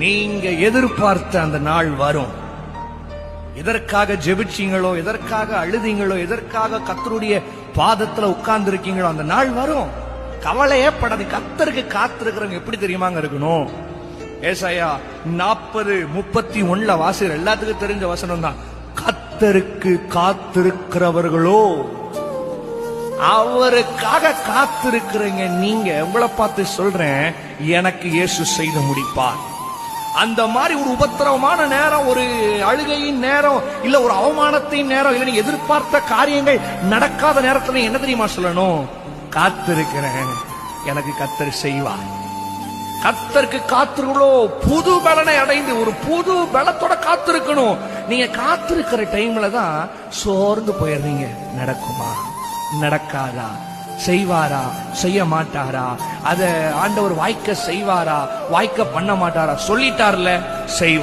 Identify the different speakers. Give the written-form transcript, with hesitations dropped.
Speaker 1: நீங்க எதிர்பார்த்த அந்த நாள் வரும். எதற்காக ஜெபிச்சீங்களோ, எதற்காக அழுதீங்களோ, எதற்காக கர்த்தருடைய பாதத்துல உட்கார்ந்து இருக்கீங்களோ அந்த நாள் வரும். கவலையே படாது. கர்த்தருக்கு காத்திருக்கிறவங்க எப்படி தெரியுமாங்க இருக்கணும்? ஏசாயா 40:31 வாசிக்கிற எல்லாத்துக்கும் தெரிஞ்ச வசனம் தான். கர்த்தருக்கு காத்திருக்கிறவர்களோ, அவருக்காக காத்திருக்கிறீங்க. நீங்க உங்களை பார்த்து சொல்றேன், எனக்கு இயேசு செய்து முடிப்பார். அந்த மாதிரி ஒரு உபத்திரவமான நேரம், ஒரு அழுகையின் நேரம், இல்ல ஒரு அவமானத்தின் நேரம், இல்ல நீ எதிர்பார்த்த காரியங்கள் நடக்காத நேரத்துல என்ன தெரியுமா சொல்லணும்? காத்திருக்கிறேன், எனக்கு கர்த்தர் செய்வார். கர்த்தருக்கு காத்திருக்கோ, புது பலனை அடைந்து ஒரு புது பலத்தோட காத்திருக்கணும். நீங்க காத்திருக்கிற டைம்ல தான் சோர்ந்து போயிடுறீங்க. நடக்குமா, நடக்காதா, செய்வாரா, செய்ய மாட்டாரா, அத ஆண்டவர் வாய்க்க செய்வாரா, வாய்க்க பண்ண மாட்டாரா, சொல்லிட்டார்ல செய்வார்.